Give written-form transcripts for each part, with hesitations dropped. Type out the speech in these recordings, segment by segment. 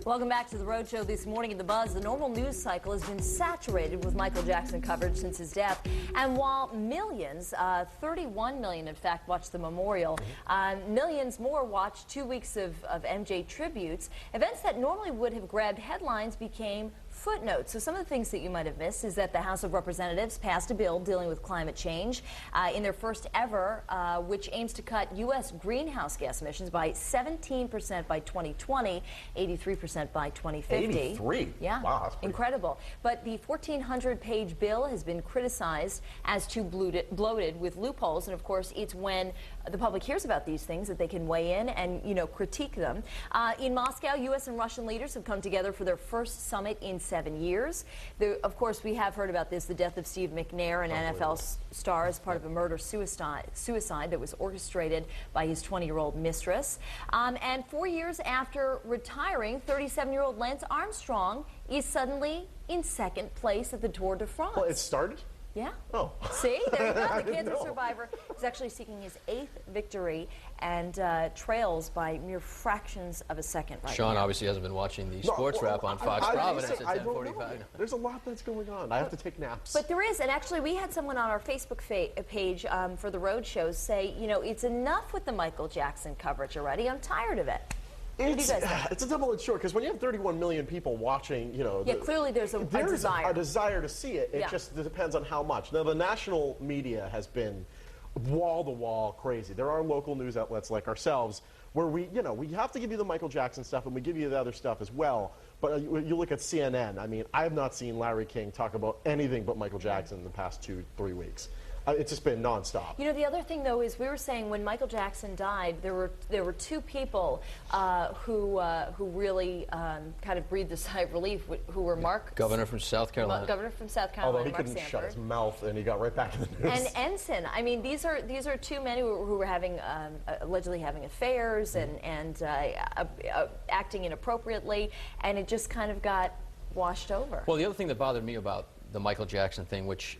Welcome back to The Rhode Show. This morning in The Buzz, the normal news cycle has been saturated with Michael Jackson coverage since his death. And while millions, 31 million in fact, watched the memorial, millions more watched 2 weeks of MJ tributes, events that normally would have grabbed headlines became footnotes. So some of the things that you might have missed is that the House of Representatives passed a bill dealing with climate change in their first ever, which aims to cut U.S. greenhouse gas emissions by 17% by 2020, 83% by 2050. 83? Yeah. Wow, that's incredible. But the 1,400-page bill has been criticized as too bloated with loopholes, and of course it's when the public hears about these things that they can weigh in and, critique them. In Moscow, U.S. and Russian leaders have come together for their first summit in 7 years. Of course, we have heard about this, the death of Steve McNair, an NFL star, as part of a murder-suicide that was orchestrated by his 20-year-old mistress. And 4 years after retiring, 37-year-old Lance Armstrong is suddenly in second place at the Tour de France. Well, it started? Yeah. Oh. See, there you go. The cancer survivor is actually seeking his 8th victory and trails by mere fractions of a second right Sean now. obviously hasn't been watching the sports wrap on Fox Providence at 10:45. There's a lot that's going on. I have to take naps. But there is, and actually we had someone on our Facebook page for the Road Shows say, it's enough with the Michael Jackson coverage already. I'm tired of it. It's a double-edged sword, because when you have 31 million people watching, clearly there's a desire to see it. It just depends on how much. Now, the national media has been wall-to-wall crazy. There are local news outlets like ourselves where we have to give you the Michael Jackson stuff, and we give you the other stuff as well. But you look at CNN. I mean, I have not seen Larry King talk about anything but Michael Jackson in the past 2-3 weeks. It's just been nonstop. The other thing, though, is we were saying when Michael Jackson died, there were two people who really kind of breathed a sigh of relief, who were Mark... Governor from South Carolina. Governor from South Carolina, Although he Mark couldn't Sanford. shut his mouth, and he got right back in the news. And Ensign. I mean, these are two men who were having allegedly having affairs and acting inappropriately, and it just kind of got washed over. Well, the other thing that bothered me about the Michael Jackson thing, which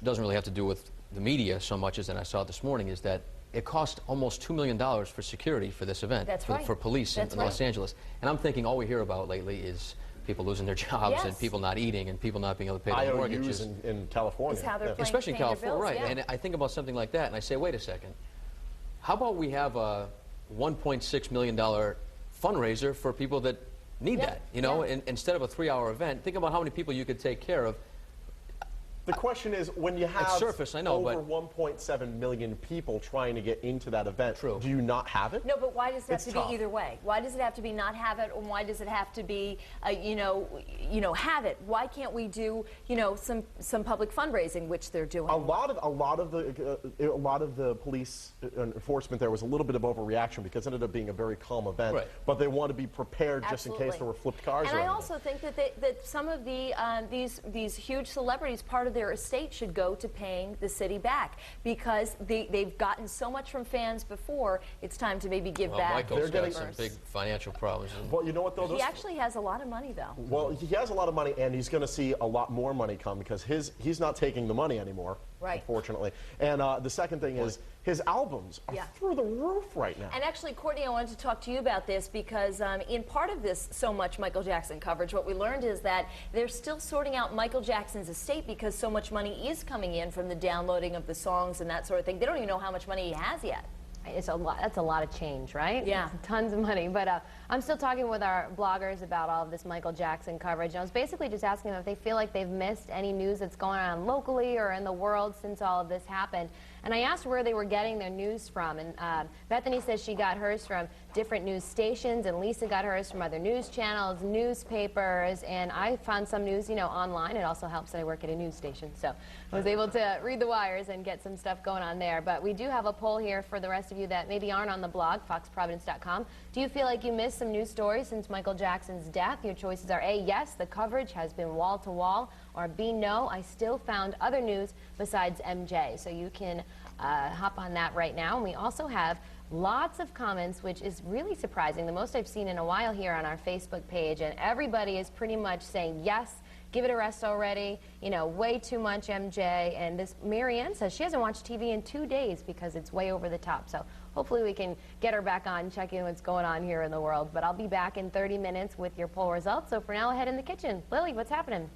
doesn't really have to do with the media so much as that I saw this morning, is that it cost almost $2 million for security for this event. That's for police in Los Angeles. And I'm thinking all we hear about lately is people losing their jobs and people not eating and people not being able to pay their mortgages. in California. Is how they're especially in California, right. Yeah. And I think about something like that and I say, wait a second, how about we have a $1.6 million fundraiser for people that need that, and instead of a 3-hour event, think about how many people you could take care of. The question is, when you have over 1.7 million people trying to get into that event, do you not have it? No, but why does it have to tough. be either way? Why does it have to be not have it, or why does it have to be, have it? Why can't we do, some public fundraising, which they're doing? A lot of the police enforcement there was a little bit of overreaction because it ended up being a very calm event. Right. But they want to be prepared just in Absolutely. case there were flipped cars. And I also think that some of the these huge celebrities, part of their estate should go to paying the city back, because they've gotten so much from fans before. It's time to maybe give back. Michael's got some big financial problems. Well, you know what though? He actually has a lot of money, though. Well, he has a lot of money, and he's going to see a lot more money come because he's not taking the money anymore, unfortunately. And the second thing is his albums are through the roof right now. And actually, Courtney, I wanted to talk to you about this because in part of this so much Michael Jackson coverage, what we learned is that they're still sorting out Michael Jackson's estate because so much money is coming in from the downloading of the songs and that sort of thing. They don't even know how much money he has yet. It's a lot. That's a lot of change, right? Yeah. Tons of money. But I'm still talking with our bloggers about all of this Michael Jackson coverage. And I was basically just asking them if they feel like they've missed any news that's going on locally or in the world since all of this happened. And I asked where they were getting their news from. And Bethany says she got hers from different news stations, and Lisa got hers from other news channels, newspapers, and I found some news, online. It also helps that I work at a news station, so I was able to read the wires and get some stuff going on there. But we do have a poll here for the rest of you that maybe aren't on the blog, foxprovidence.com. Do you feel like you missed some news stories since Michael Jackson's death? Your choices are A, yes, the coverage has been wall to wall, or B, no, I still found other news besides MJ. So you can hop on that right now. And we also have lots of comments, which is really surprising, the most I've seen in a while here on our Facebook page, and everybody is pretty much saying yes, give it a rest already. You know, way too much, MJ. And this Marianne says she hasn't watched TV in 2 days because it's way over the top. So hopefully we can get her back on, checking what's going on here in the world. But I'll be back in 30 minutes with your poll results. So for now, I'll head in the kitchen. Lily, what's happening?